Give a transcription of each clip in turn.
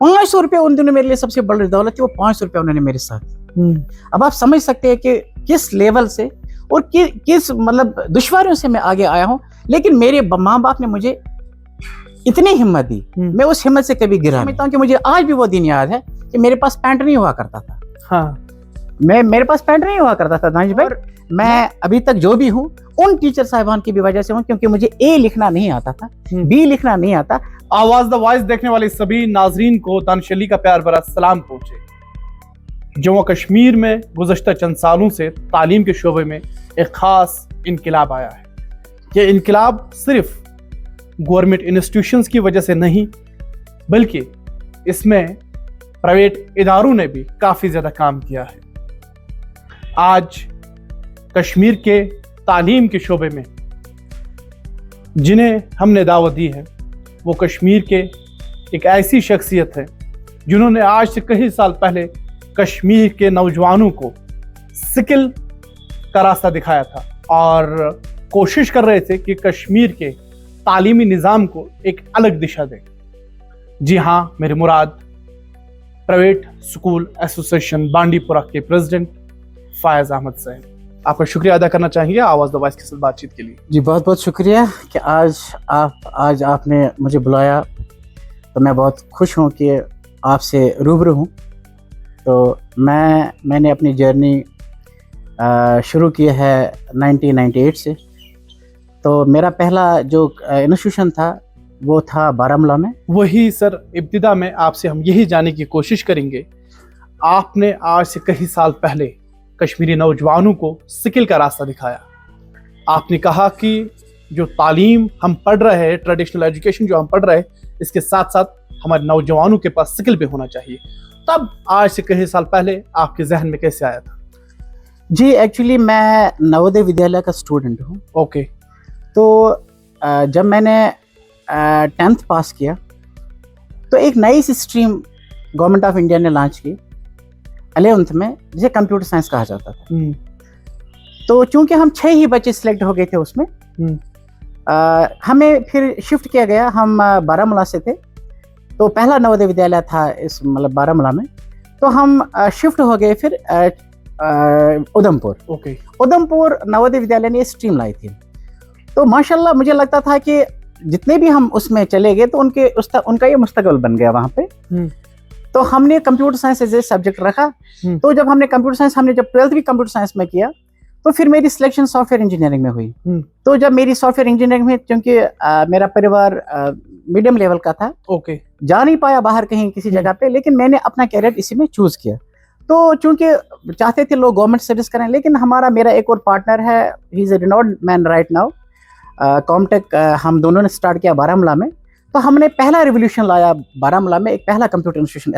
₹500 उन दिनों मेरे लिए सबसे बड़ी दौलत थी, वो ₹500 उन्होंने मेरे साथ। अब आप समझ सकते हैं कि किस लेवल से और किस मतलब दुश्वारियों से मैं आगे आया हूँ, लेकिन मेरे माँ बाप ने मुझे इतनी हिम्मत दी, मैं उस हिम्मत से कभी गिरा नहीं। समझता हूँ कि मुझे आज भी वो दिन याद है कि मेरे पास पैंट नहीं हुआ करता था। हाँ, मेरे पास पैंट नहीं हुआ करता था दानिश भाई। मैं अभी तक जो भी हूँ उन टीचर साहिबान की भी वजह से हूँ, क्योंकि मुझे ए लिखना नहीं आता था, बी लिखना नहीं आता। आवाज द वॉइस देखने वाले सभी नाजरीन को दानिश अली का प्यार भरा सलाम पहुंचे। जम्मू कश्मीर में गुज़श्ता चंद सालों से तालीम के शोबे में एक खास इनकलाब आया है। ये इनकलाब सिर्फ गवर्नमेंट इंस्टीट्यूशंस की वजह से नहीं, बल्कि इसमें प्राइवेट इदारों ने भी काफ़ी ज़्यादा काम किया है। आज कश्मीर के तालीम के शोबे में जिन्हें हमने दावत दी है, वो कश्मीर के एक ऐसी शख्सियत है जिन्होंने आज से कई साल पहले कश्मीर के नौजवानों को स्किल का रास्ता दिखाया था और कोशिश कर रहे थे कि कश्मीर के तालीमी निज़ाम को एक अलग दिशा दें। जी हाँ, मेरे मुराद प्राइवेट स्कूल एसोसिएशन बांडीपुरा के प्रेसिडेंट फायज अहमद साहब। आपका शुक्रिया अदा करना चाहेंगे आवाज़ द वॉइस के साथ बातचीत के लिए। जी बहुत बहुत शुक्रिया कि आज आपने मुझे बुलाया, तो मैं बहुत खुश हूँ कि आपसे रूबरू हूँ। तो मैंने अपनी जर्नी शुरू की है 1998 से। तो मेरा पहला जो इंस्टीट्यूशन था वो था बारामूला में। वही सर, इब्तिदा में आपसे हम यही जानने की कोशिश करेंगे, आपने आज से कई साल पहले कश्मीरी नौजवानों को स्किल का रास्ता दिखाया। आपने कहा कि जो तालीम हम पढ़ रहे हैं, ट्रेडिशनल एजुकेशन जो हम पढ़ रहे हैं, इसके साथ साथ हमारे नौजवानों के पास स्किल भी होना चाहिए। तब आज से कई साल पहले आपके जहन में कैसे आया था? जी एक्चुअली मैं नवोदय विद्यालय का स्टूडेंट हूँ। ओके। तो जब मैंने 10th पास किया तो एक नई सी स्ट्रीम गवर्नमेंट ऑफ इंडिया ने लॉन्च की 11th में, जिसे कंप्यूटर साइंस कहा जाता था। तो चूंकि हम 6 ही बच्चे सिलेक्ट हो गए थे उसमें, हमें फिर शिफ्ट किया गया। हम बारामूला से थे, तो पहला नवोदय विद्यालय था इस मतलब बारामूला में। तो हम शिफ्ट हो गए फिर उधमपुर। ओके। उधमपुर नवोदय विद्यालय ने स्ट्रीम लाई थी। तो माशाल्लाह मुझे लगता था कि जितने भी हम उसमें चले गए तो उनका ये मुस्तकबिल बन गया वहाँ पे। तो हमने computer science as a subject रखा। तो जब हमने कंप्यूटर साइंस, हमने जब 12th भी कंप्यूटर साइंस में किया, तो फिर मेरी सिलेक्शन सॉफ्टवेयर इंजीनियरिंग में हुई। तो जब मेरी सॉफ्टवेयर इंजीनियरिंग में, क्योंकि मेरा परिवार मीडियम लेवल का था, ओके, जा नहीं पाया बाहर कहीं किसी जगह पे, लेकिन मैंने अपना कैरियर इसी में चूज किया। तो चूंकि चाहते थे लोग गवर्नमेंट सर्विस करें, लेकिन मेरा एक और पार्टनर है, he is a renowned man right now, Comtech हम दोनों ने स्टार्ट किया बारामूला में। तो हमने पहला रिवोल्यूशन लाया बारामूला में, एक पहला कंप्यूटर इंस्टीट्यूशन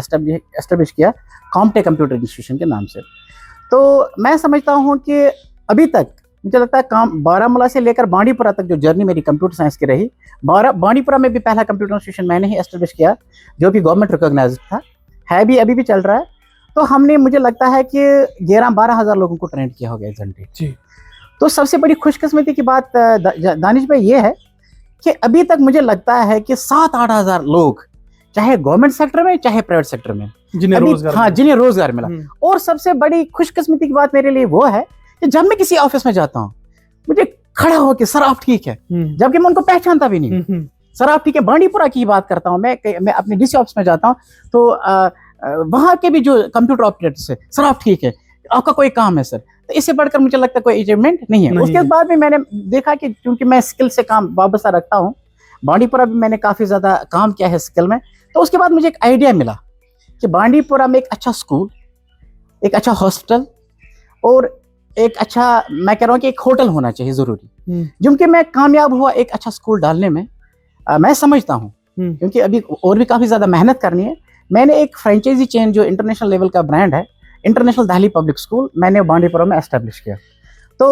एस्टेब्लिश किया कॉमटेक कंप्यूटर इंस्टीट्यूशन के नाम से। तो मैं समझता हूँ कि अभी तक मुझे लगता है बारामूला से लेकर बांडीपुरा तक जो जर्नी मेरी कंप्यूटर साइंस की रही, बांडीपुरा में भी पहला कंप्यूटर इंस्टीट्यूशन मैंने ही एस्टेब्लिश किया, जो भी गवर्नमेंट रिकॉग्नाइज्ड था, है भी, अभी भी चल रहा है। तो हमने, मुझे लगता है कि 11-12 हज़ार लोगों को ट्रेन किया हो गया इस घंटे जी। तो सबसे बड़ी खुशकिस्मती की बात दानिश भाई ये है कि अभी तक मुझे लगता है कि 7-8 हज़ार लोग, चाहे गवर्नमेंट सेक्टर में चाहे प्राइवेट सेक्टर में, जिन्हें रोजगार मिला। और सबसे बड़ी खुशकिस्मती की बात मेरे लिए वो है कि जब मैं किसी ऑफिस में जाता हूँ, मुझे खड़ा होकर सर आप ठीक है, जबकि मैं उनको पहचानता भी नहीं, सर आप ठीक है। बांडीपुरा की बात करता हूँ, मैं अपने डीसी ऑफिस में जाता हूँ तो वहां के भी जो कंप्यूटर ऑपरेटर्स है, सर आप ठीक है, आपका कोई काम है सर। तो इससे बढ़कर मुझे लगता है कोई अचीवमेंट नहीं है। उसके बाद भी मैंने देखा कि क्योंकि मैं स्किल से काम वाबस्ता रखता हूँ, बांडीपुरा भी मैंने काफ़ी ज़्यादा काम किया है स्किल में। तो उसके बाद मुझे एक आइडिया मिला कि बांडीपुरा में एक अच्छा स्कूल, एक अच्छा हॉस्पिटल और एक अच्छा, मैं कह रहा हूँ कि एक होटल होना चाहिए ज़रूरी। जिनके मैं कामयाब हुआ एक अच्छा स्कूल डालने में, मैं समझता हूँ, क्योंकि अभी और भी काफ़ी ज़्यादा मेहनत करनी है। मैंने एक फ्रेंचाइजी चेन जो इंटरनेशनल लेवल का ब्रांड है, इंटरनेशनल दिल्ली पब्लिक स्कूल, मैंने बांडीपुरा में एस्टेब्लिश किया। तो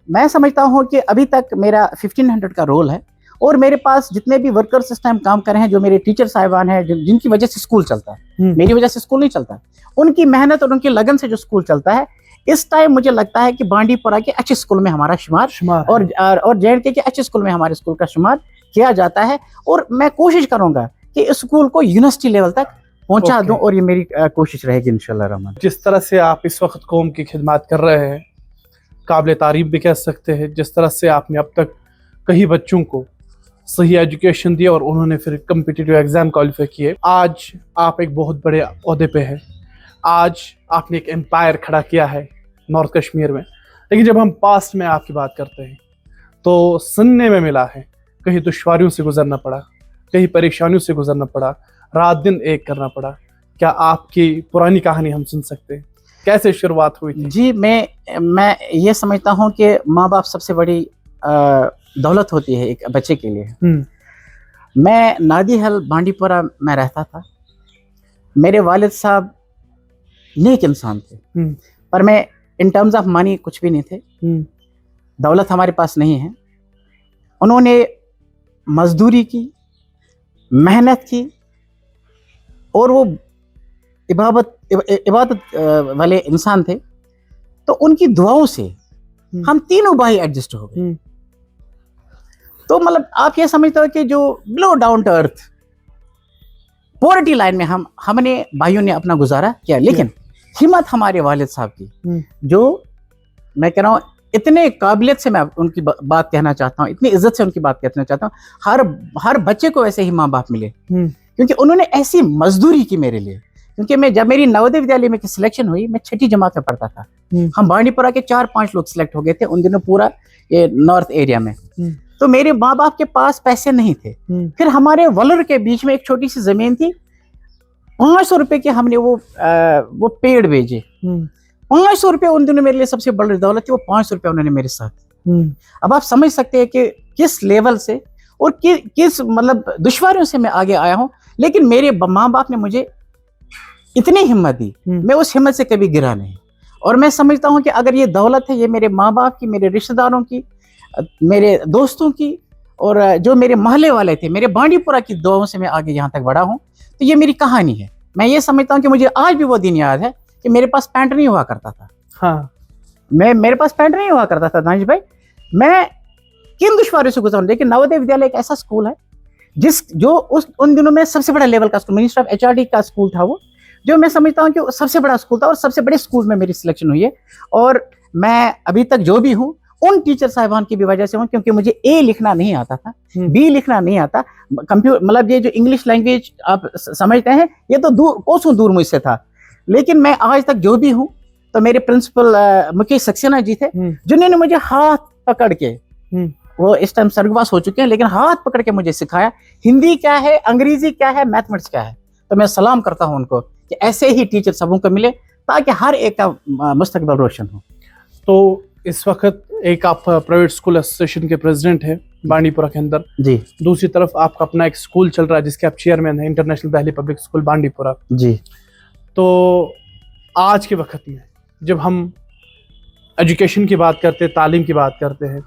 मैं समझता हूँ कि अभी तक मेरा 1500 का रोल है, और मेरे पास जितने भी वर्कर्स इस टाइम काम कर रहे हैं, जो मेरे टीचर साहिबान हैं, जिनकी वजह से स्कूल चलता है, मेरी वजह से स्कूल नहीं चलता, उनकी मेहनत और उनकी लगन से जो स्कूल चलता है, इस टाइम मुझे लगता है कि बांडीपुरा के अच्छे स्कूल में हमारा शुमार और JNK के अच्छे स्कूल में हमारे स्कूल का शुमार किया जाता है। और मैं कोशिश करूंगा कि इस स्कूल को यूनिवर्सिटी लेवल तक पहुंचा Okay. दूं, और ये मेरी कोशिश रहेगी इंशाल्लाह रहमान। जिस तरह से आप इस वक्त कौम की खिदमत कर रहे हैं, काबिल तारीफ भी कह सकते हैं। जिस तरह से आपने अब तक कई बच्चों को सही एजुकेशन दी और उन्होंने फिर कम्पिटिटिव एग्ज़ाम क्वालिफाई किए, आज आप एक बहुत बड़े ओहदे पे हैं। आज आपने एक एम्पायर खड़ा किया है नॉर्थ कश्मीर में। लेकिन जब हम पास्ट में आपकी बात करते हैं तो सुनने में मिला है कहीं दुश्वारियों से गुजरना पड़ा, कहीं परेशानियों से गुजरना पड़ा, रात दिन एक करना पड़ा। क्या आपकी पुरानी कहानी हम सुन सकते हैं? कैसे शुरुआत हुई थी? जी, मैं ये समझता हूँ कि माँ बाप सबसे बड़ी दौलत होती है एक बच्चे के लिए। मैं नादिहल बांडीपुरा में रहता था। मेरे वालिद साहब नेक इंसान थे, पर मैं इन टर्म्स ऑफ मनी कुछ भी नहीं थे। दौलत हमारे पास नहीं है। उन्होंने मजदूरी की, मेहनत की, और वो इबादत वाले इंसान थे। तो उनकी दुआओं से हम तीनों भाई एडजस्ट हो गए। तो मतलब आप ये समझते हो कि जो below down to earth poverty line में हमने भाइयों ने अपना गुजारा किया। लेकिन हिम्मत हमारे वालिद साहब की, जो मैं कह रहा हूँ इतने काबिलियत से मैं उनकी बात कहना चाहता हूँ, इतनी इज्जत से उनकी बात कहना चाहता हूँ। हर बच्चे को ऐसे ही माँ बाप मिले, क्योंकि उन्होंने ऐसी मजदूरी की मेरे लिए। क्योंकि जब मेरी नवोदय विद्यालय में सिलेक्शन हुई, मैं 6ठी जमात में पढ़ता था। हम बांडीपुरा के 4-5 लोग सिलेक्ट हो गए थे उन दिनों पूरा ये नॉर्थ एरिया में। तो मेरे माँ बाप के पास पैसे नहीं थे। फिर हमारे वलर के बीच में एक छोटी सी जमीन थी, 500 रुपए के हमने वो पेड़ बेचे। 500 रुपए उन दिनों मेरे लिए सबसे बड़ी दौलत थी। वो 500 रुपए उन्होंने मेरे साथ। अब आप समझ सकते हैं कि किस लेवल से और किस मतलब दुश्वारियों से मैं आगे आया हूँ। लेकिन मेरे माँ बाप ने मुझे इतनी हिम्मत दी, मैं उस हिम्मत से कभी गिरा नहीं। और मैं समझता हूँ कि अगर ये दौलत है, ये मेरे माँ बाप की, मेरे रिश्तेदारों की, मेरे दोस्तों की, और जो मेरे मोहल्ले वाले थे, मेरे बांडीपुरा की दुआओं से मैं आगे यहाँ तक बढ़ा हूँ। तो ये मेरी कहानी है। मैं ये समझता हूँ कि मुझे आज भी वो दिन याद है कि मेरे पास पैंट नहीं हुआ करता था। हाँ, मेरे पास पैंट नहीं हुआ करता था दानिश भाई। मैं किन दुश्वारियों से गुजरा हूं। लेकिन नवोदय विद्यालय एक ऐसा स्कूल है जो उन दिनों में सबसे बड़ा लेवल का स्कूल, मिनिस्टर ऑफ एचआरडी का स्कूल था वो, जो मैं समझता हूँ कि सबसे बड़ा स्कूल था। और सबसे बड़े स्कूल में मेरी सिलेक्शन हुई है। और मैं अभी तक जो भी हूँ उन टीचर साहिबान की भी वजह से हूँ, क्योंकि मुझे ए लिखना नहीं आता था, बी लिखना नहीं आता। कंप्यूटर मतलब ये जो इंग्लिश लैंग्वेज आप समझते हैं, ये तो कोसों दूर मुझसे था। लेकिन मैं आज तक जो भी हूँ, तो मेरे प्रिंसिपल मुकेश सक्सेना जी थे, जिन्होंने मुझे हाथ पकड़ के, वो इस टाइम स्वर्गवास हो चुके हैं, लेकिन हाथ पकड़ के मुझे सिखाया हिंदी क्या है, अंग्रेजी क्या है, मैथमेटिक्स क्या है। तो मैं सलाम करता हूँ उनको कि ऐसे ही टीचर सबों को मिले, ताकि हर एक का मुस्तकबिल रोशन हो। तो इस वक्त एक आप प्राइवेट स्कूल एसोसिएशन के प्रेसिडेंट हैं बांडीपुरा के अंदर जी। दूसरी तरफ आपका अपना एक स्कूल चल रहा है जिसके आप चेयरमैन हैं, international Delhi public school Bandipora ji. तो आज के वक्त में जब हम एजुकेशन की बात करते हैं, तालीम की बात करते हैं,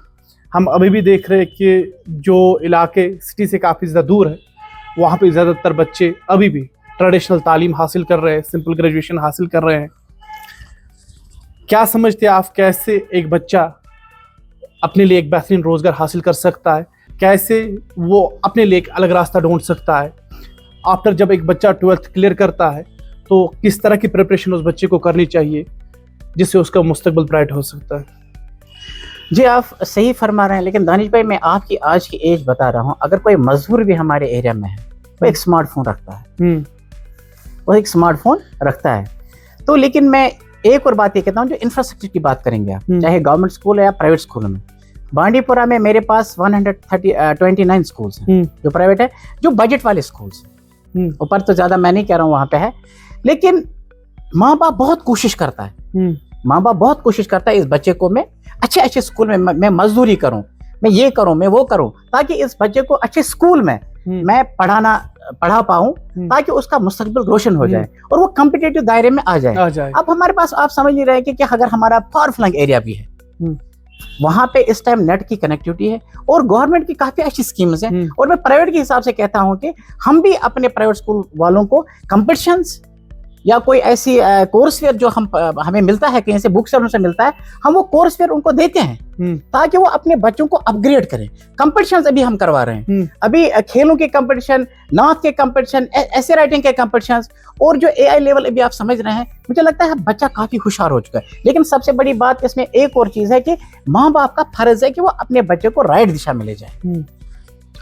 हम अभी भी देख रहे हैं कि जो इलाके सिटी से काफ़ी ज़्यादा दूर है, वहाँ पे ज़्यादातर बच्चे अभी भी ट्रेडिशनल तालीम हासिल कर रहे हैं, सिंपल ग्रेजुएशन हासिल कर रहे हैं। क्या समझते हैं आप, कैसे एक बच्चा अपने लिए एक बेहतरीन रोज़गार हासिल कर सकता है? कैसे वो अपने लिए एक अलग रास्ता ढूंढ सकता है? आफ्टर जब एक बच्चा 12th क्लियर करता है, तो किस तरह की प्रिपरेशन उस बच्चे को करनी चाहिए जिससे उसका मुस्तकबिल ब्राइट हो सकता है? जी, आप सही फरमा रहे हैं। लेकिन दानिश भाई, मैं आपकी आज की एज बता रहा हूँ। अगर कोई मजदूर भी हमारे एरिया में है, वो एक स्मार्टफोन रखता है, वो एक स्मार्टफोन रखता है। तो लेकिन मैं एक और बात ये कहता हूँ, जो इंफ्रास्ट्रक्चर की बात करेंगे आप, चाहे गवर्नमेंट स्कूल है या प्राइवेट स्कूल में, बांडीपुरा में मेरे पास 129 स्कूल्स हैं जो प्राइवेट है, जो बजट वाले स्कूल्स हैं। ऊपर तो ज्यादा मैं नहीं कह रहा हूँ वहाँ पे है, लेकिन माँ बाप बहुत कोशिश करता है। माँ बाप बहुत कोशिश करता है इस बच्चे को मैं अच्छे स्कूल में मैं मजदूरी करूं, मैं ये करूं, मैं वो करूं, ताकि इस बच्चे को अच्छे स्कूल में मैं पढ़ा पाऊं, ताकि उसका मुस्तकबिल रोशन हो जाए और वो कॉम्पिटिटिव दायरे में आ जाए। अब हमारे पास आप समझ नहीं रहे कि अगर हमारा फार फ्लंग एरिया भी है, वहां पे इस टाइम नेट की कनेक्टिविटी है और गवर्नमेंट की काफी अच्छी स्कीम्स हैं। और मैं प्राइवेट के हिसाब से कहता हूं कि हम भी अपने प्राइवेट स्कूल वालों को कॉम्पिटिशंस या कोई ऐसी कोर्स वेयर जो हमें मिलता है कहीं से, बुक से उनसे मिलता है, हम वो कोर्स वेयर उनको देते हैं ताकि वो अपने बच्चों को अपग्रेड करें। कंपटीशन अभी हम करवा रहे हैं, अभी खेलों के कंपटीशन, नाथ के कंपटीशन, ऐसे राइटिंग के कंपटीशन, और जो AI लेवल अभी आप समझ रहे हैं, मुझे लगता है बच्चा काफी होशियार हो चुका है। लेकिन सबसे बड़ी बात इसमें एक और चीज है कि माँ बाप का फर्ज है कि वो अपने बच्चे को राइट दिशा में ले जाए।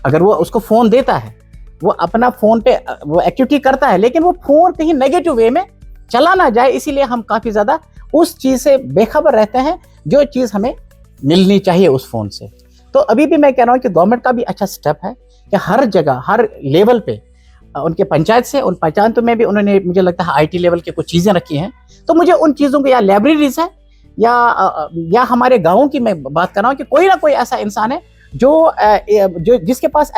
अगर वो उसको फोन देता है, वो अपना फोन पे वो एक्टिविटी करता है, लेकिन वो फोन कहीं नेगेटिव वे में चला ना जाए, इसीलिए हम काफी ज्यादा उस चीज से बेखबर रहते हैं जो चीज हमें मिलनी चाहिए उस फोन से। तो अभी भी मैं कह रहा हूँ कि गवर्नमेंट का भी अच्छा स्टेप है कि हर जगह, हर लेवल पे, उनके पंचायत से, उन पंचायतों में भी उन्होंने मुझे लगता है IT लेवल की कुछ चीजें रखी हैं। तो मुझे उन चीजों को, या लाइब्रेरीज है या हमारे गाँव की मैं बात कर रहा हूँ कि कोई ना कोई ऐसा इंसान है जो जिसके पास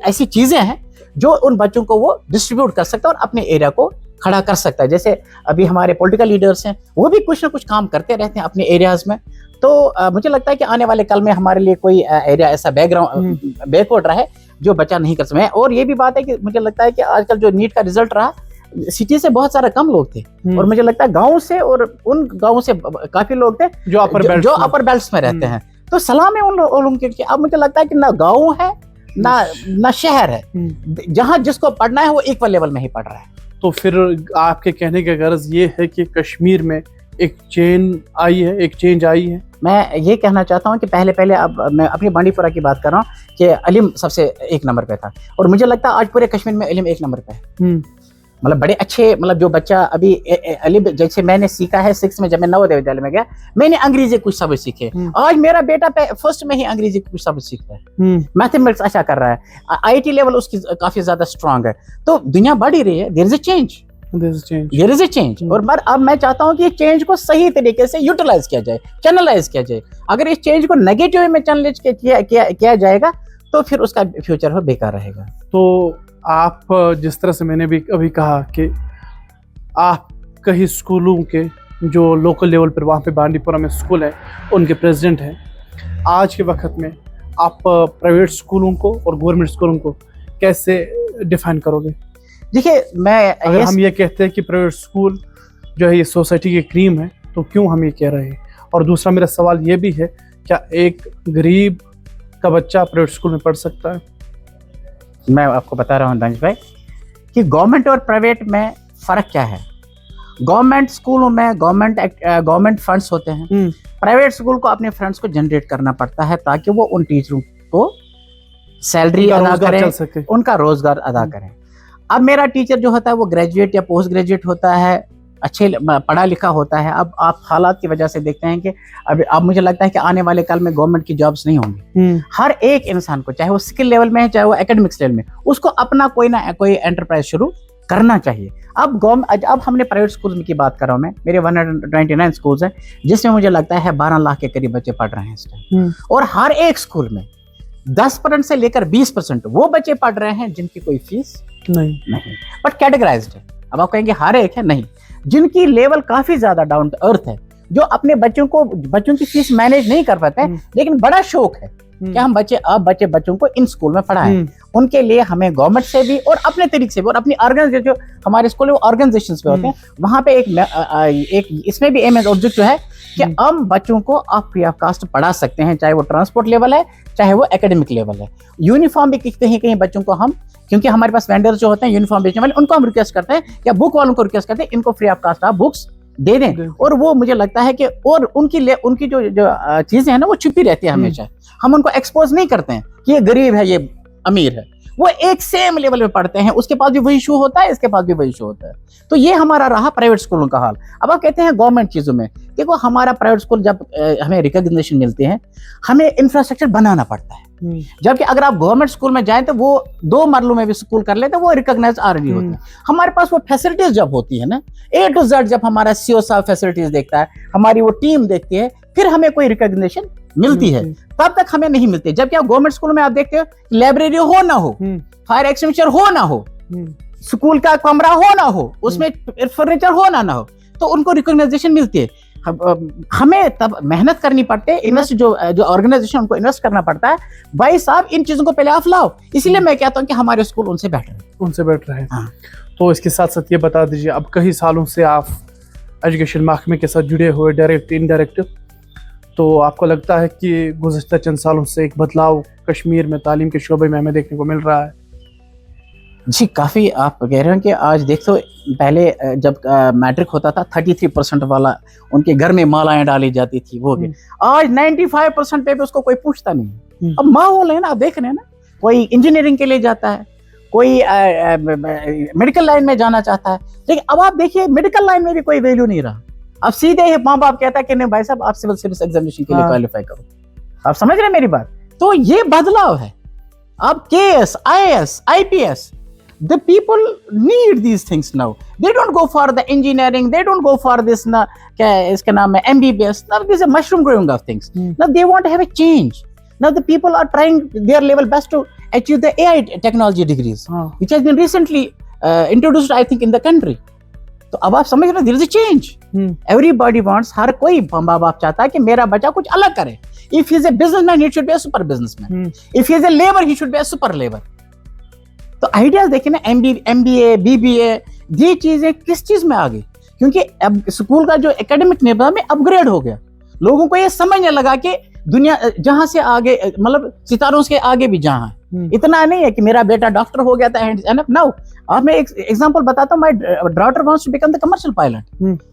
ऐसी चीजें हैं जो उन बच्चों को वो डिस्ट्रीब्यूट कर सकता है और अपने एरिया को खड़ा कर सकता है। जैसे अभी हमारे पॉलिटिकल लीडर्स हैं, वो भी कुछ ना कुछ काम करते रहते हैं अपने एरियाज में। तो मुझे लगता है कि आने वाले कल में हमारे लिए कोई एरिया ऐसा बैकवर्ड रहा है जो बच्चा नहीं कर सकता। और ये भी बात है कि मुझे लगता है कि आजकल जो नीट का रिजल्ट रहा, सिटी से बहुत सारे कम लोग थे, और मुझे लगता है गाँव से, और उन गाँव से काफी लोग थे जो अपर बेल्ट में रहते हैं। तो सलाम है उन लोगों के। अब मुझे लगता है कि ना गाँव है ना शहर है, जहां जिसको पढ़ना है वो इक्वल लेवल में ही पढ़ रहा है। तो फिर आपके कहने का गर्ज ये है कि कश्मीर में एक चेंज आई है। मैं ये कहना चाहता हूँ कि पहले अब मैं अपनी बांडीपुरा की बात कर रहा हूँ कि इल्म सबसे 1 नंबर पे था, और मुझे लगता है आज पूरे कश्मीर में इल्म 1 नंबर पे है। मतलब बड़े अच्छे, मतलब जो बच्चा अभी इल्म, जैसे मैंने सीखा है 6 में, जब मैं नवोदय विद्यालय में गया, मैंने अंग्रेजी कुछ शब्द सीखे। आज मेरा बेटा फर्स्ट में ही अंग्रेजी कुछ शब्द सीख रहा है, मैथमेटिक्स अच्छा कर रहा है, IT लेवल उसकी काफी ज्यादा स्ट्रांग है। तो दुनिया बढ़ ही रही है, देयर इज अ चेंज। और अब मैं चाहता हूँ कि इस चेंज को सही तरीके से यूटिलाइज किया जाए, चैनलाइज किया जाए। अगर इस चेंज को नेगेटिव में चैनलाइज किया जाएगा तो फिर उसका फ्यूचर हो बेकार रहेगा। तो आप, जिस तरह से मैंने भी अभी कहा कि आप कई स्कूलों के जो लोकल लेवल पर वहाँ पे बांडीपुरा में स्कूल है उनके प्रेसिडेंट हैं, आज के वक्त में आप प्राइवेट स्कूलों को और गवर्नमेंट स्कूलों को कैसे डिफाइन करोगे? देखिए, अगर हम ये कहते हैं कि प्राइवेट स्कूल जो है ये सोसाइटी की क्रीम है, तो क्यों हम ये कह रहे हैं? और दूसरा मेरा सवाल ये भी है, क्या एक गरीब का बच्चा प्राइवेट स्कूल में पढ़ सकता है? मैं आपको बता रहा हूँ दानिश भाई कि गवर्नमेंट और प्राइवेट में फर्क क्या है। गवर्नमेंट स्कूलों में गवर्नमेंट फंड्स होते हैं, प्राइवेट स्कूल को अपने फंड्स को जनरेट करना पड़ता है ताकि वो उन टीचरों को सैलरी अदा करें, उनका रोजगार अदा करें। अब मेरा टीचर जो होता है वो ग्रेजुएट या पोस्ट ग्रेजुएट होता है, अच्छे पढ़ा लिखा होता है। अब आप हालात की वजह से देखते हैं कि अब मुझे लगता है कि आने वाले काल में गवर्नमेंट की जॉब्स नहीं होंगी। हर एक इंसान को, चाहे वो स्किल लेवल में है, चाहे वो एकेडमिक्स लेवल में, उसको अपना कोई ना कोई एंटरप्राइज शुरू करना चाहिए। अब हमने प्राइवेट स्कूल की बात कर रहा हूँ मैं, मेरे 199 स्कूल्स हैं जिसमें मुझे लगता है 12 लाख के करीब बच्चे पढ़ रहे हैं इस टाइम। और हर एक स्कूल में 10% से लेकर 20% वो बच्चे पढ़ रहे हैं जिनकी कोई फीस नहीं, बट कैटेगराइज्ड है। अब आप कहेंगे हर एक है, नहीं, जिनकी लेवल काफी ज्यादा डाउन टू अर्थ है, जो अपने बच्चों की फीस मैनेज नहीं कर पाते हैं, लेकिन बड़ा शौक है कि हम बच्चों को इन स्कूल में पढ़ाएं। उनके लिए हमें गवर्नमेंट से भी और अपने तरीके से भी, और अपनी ऑर्गेनाइजेशन, जो हमारे स्कूल ऑर्गेनाइजेशन पे होते हैं, वहां पे एक इसमें भी एम एंड ऑब्जेक्ट जो है कि हम बच्चों को आप फ्री ऑफ कास्ट पढ़ा सकते हैं, चाहे वो ट्रांसपोर्ट लेवल है, चाहे वो एकेडमिक लेवल है। यूनिफॉर्म भी कहीं बच्चों को हम, क्योंकि हमारे पास वेंडर्स जो होते हैं यूनिफॉर्म बेचने वाले, उनको हम रिक्वेस्ट करते हैं या बुक वालों को रिक्वेस्ट करते हैं, इनको फ्री ऑफ कास्ट आप बुक्स दे दें। और वो मुझे लगता है कि और उनकी जो चीजें हैं ना, वो छुपी रहती है हमेशा। हम उनको एक्सपोज नहीं करते हैं कि ये गरीब है, ये अमीर है, वो एक सेम लेवल में पढ़ते हैं, उसके पास भी वही इशू होता है, इसके पास भी वही इशू होता है। तो ये हमारा रहा प्राइवेट स्कूलों का हाल। अब आप कहते हैं गवर्नमेंट चीजों में, देखो हमारा प्राइवेट स्कूल जब हमें रिकॉग्निशन मिलती है, हमें इंफ्रास्ट्रक्चर बनाना पड़ता है। जबकि अगर आप गवर्नमेंट स्कूल में जाएं तो वो 2 मरलों में भी स्कूल कर लेते हैं, वो रिकॉग्नाइज ऑलरेडी होता है। हमारे पास वो फैसिलिटीज जब होती है ना, A to Z, जब हमारा CO साहब फैसिलिटीज देखता है, हमारी वो टीम देखती है, फिर हमें कोई रिकॉग्निशन मिलती है, तब तक हमें नहीं मिलती। जबकि आप गवर्नमेंट स्कूल में आप देखते हो, लाइब्रेरी हो ना हो, फायर एक्सटिंग्विशर हो ना हो, स्कूल का कमरा हो ना हो, उसमें फर्नीचर हो ना हो, तो उनको रिकॉग्नाइजेशन मिलती है। हमें तब मेहनत करनी पड़ती है, इन्वेस्ट जो ऑर्गेनाइजेशन उनको इन्वेस्ट करना पड़ता है। भाई साहब इन चीजों को पहले आप लाओ, इसीलिए मैं कहता हूँ कि हमारे स्कूल उनसे बेटर है। हाँ। तो इसके साथ साथ ये बता दीजिए, अब कई सालों से आप एजुकेशन महकमे के साथ जुड़े हुए, डायरेक्ट इनडायरेक्ट, तो आपको लगता है कि गुज़श्ता चंद सालों से एक बदलाव कश्मीर में तालीम के शोबे में हमें देखने को मिल रहा है? जी काफ़ी। आप कह रहे हैं कि आज देखो, पहले जब मैट्रिक होता था 33% वाला उनके घर में मालाएं डाली जाती थी, वो भी आज 95% पे उसको कोई पूछता नहीं। अब माहौल है ना, आप देख रहे हैं ना, कोई इंजीनियरिंग के लिए जाता है, कोई मेडिकल लाइन में जाना चाहता है, लेकिन अब आप देखिए मेडिकल लाइन में भी कोई वैल्यू नहीं रहा। अब सीधे माँ बाप कहता है कि नहीं भाई साहब आप सिविल सर्विस एग्जामिनेशन के लिए क्वालिफाई करो। आप समझ रहे हैं मेरी बात? तो ये बदलाव है। अब KS, IAS, IPS, the people need these things now. They don't go for the engineering, they don't go for this ना क्या इसका नाम है MBBS. Now this is a mushroom growing of things. Now they want to have a change. Now the people are trying their level best to achieve the AI technology degrees, which has been recently introduced, I think, in the country. तो अब आप समझ रहे हो, there is a change. Everybody wants, हर कोई माँ बाप चाहता है कि मेरा बच्चा कुछ अलग करे. If he is a businessman, he should be a super businessman. If he is a labor, he should be a super labor. तो आइडियाज देखिए ना, MBA, BBA, ये चीजें किस चीज में आ गई? क्योंकि अब स्कूल का जो एकेडमिक निज़ाम है अपग्रेड हो गया। लोगों को ये समझने लगा कि दुनिया जहां से आगे, मतलब सितारों से आगे भी जहां है। इतना नहीं है कि मेरा बेटा डॉक्टर हो गया था एंड नाउ। अब मैं एक एग्जांपल बताता हूँ, my daughter wants to become the commercial pilot.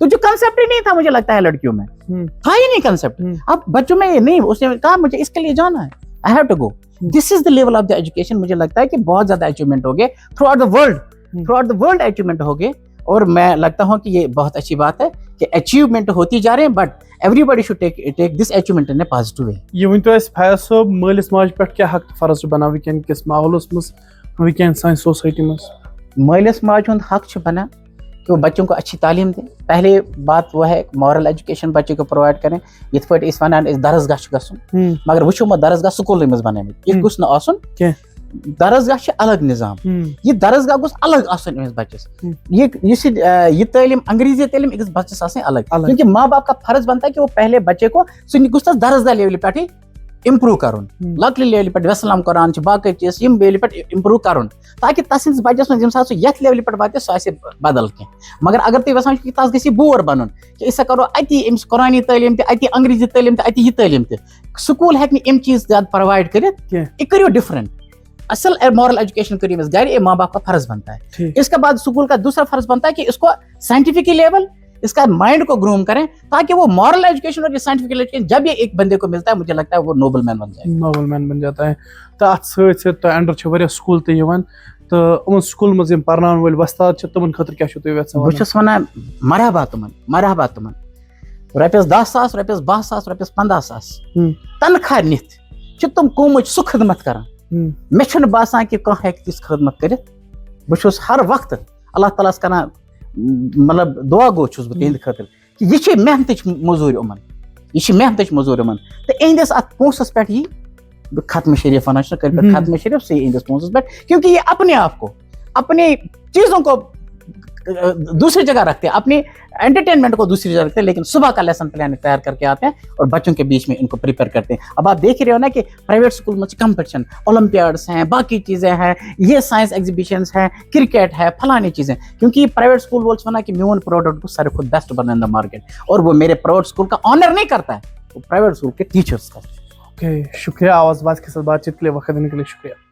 तो जो कंसेप्ट ही नहीं था, मुझे लगता है लड़कियों में था ही नहीं कंसेप्ट। अब बच्चों में ये नहीं, उसने कहा मुझे इसके लिए जाना है, I have to go. This is the level of the education. मुझे लगता है कि बहुत ज्यादा अचीवमेंट हो गए throughout the world achievement हो गए। और मैं लगता हूँ कि ये बहुत अच्छी बात है कि अचीवमेंट होती जा रहे हैं, but everybody should take this achievement in a positive way. ये वन तो अस फैज साहब, मालिस माज पे क्या हक फर्ज बना वैन किस माहौलस मज, वैन सान सोसाइटी मज? मालिस माज हुंद हक बना कि वो बच्चों को अच्छी तालीम दें। पहले बात वो है मॉरल एजुकेशन बच्चे को प्रोवाइड करें। ये पे वन दरसगाह गुन, मगर वो दरसगाह स्कूल मज बन ये गुस न आसन। दरसगाह अलग निज़ाम, ये दरसगाह गुस अलग आसन अमिस बच्चस। ये तालीम, अंग्रेजी तालीम अकिस बच्चस आसन अलग, क्योंकि माँ बाप का फर्ज बनता है कि वो पहले बच्चे को गुस दरसगाह लेवल पे इम्प्रूव करुन, लकल लेवल पे वसलाम कुरान बाकी चीज यम लेवल पे इम्प्रूव करुन, ताकि तसिंस बच्चस मज यम यथ लेवल पे वात सह आसे बदल कह। मगर अगर तुम यसान कि तस गसी बोर बनन कि अस करो अति अमिस कुरानी तालीम अति अंग्रेजी तालीम अति यह तालीम स्कूल हेक एम चीज ज्यादा प्रोवाइड करित, यह करो डिफरेंट। असल मॉरल एजुकेशन करिए घर, माँ बाप का फर्ज बनता है। इसके बाद स्कूल का दूसरा फर्ज बनता है कि इसको साइंटिफिक लेवल, इसका माइंड को ग्रूम करें, ताकि वो मॉरल एजुकेशन और साइंटिफिक एजुकेशन जब ये एक बंदे को मिलता है, मुझे लगता है वो नोबल मैन बन जाए, नोबल मैन बन जाता है। तो अत सत अंडर स्कूल तो उन स्कूल मज पर्नान वाल वस्ताद तमन खतर क्या बस वन मरहबा तुमन रॉपियस 10,000 रॉपियस 12,000 रॉपियस 15,000 तनख्वाह नित तुम कौमच सु खदमत कर। मे बासान कि कह तिस खदमत कर। बहुत हर वक्त अल्लाह ताला करान, मतलब दुआ गो छुस बहद खतर कि यह मेहनत मजूर उमन, यह मेहनत मजूर उमन। तो इहंदिस अत पोसस पे यी खत्म शरीफ वन खत्म शरीफ से इहंदिस पोसस पे, क्योंकि ये अपने आप को, अपनी चीजों को दूसरी जगह रखते हैं, अपनी एंटरटेनमेंट को दूसरी जगह रखते हैं, लेकिन सुबह का लेसन प्लान तैयार करके आते हैं और बच्चों के बीच में इनको प्रिपेयर करते हैं। अब आप देख रहे हो ना कि प्राइवेट स्कूल में कंपटीशन, ओलंपियाड्स हैं, बाकी चीज़ें हैं, ये साइंस एग्जीबिशंस हैं, क्रिकेट है, फलानी चीज़ें, क्योंकि प्राइवेट स्कूल बोल्स वना कि मेन प्रोडक्ट को सारे खुद बेस्ट बना इन द मार्केट, और वो मेरे प्राइवेट स्कूल का ऑनर नहीं करता है, वो प्राइवेट स्कूल के टीचर्स का। ओके, शुक्रिया आवाज़ बात के साथ बातचीत के लिए, वक्त देने के लिए शुक्रिया।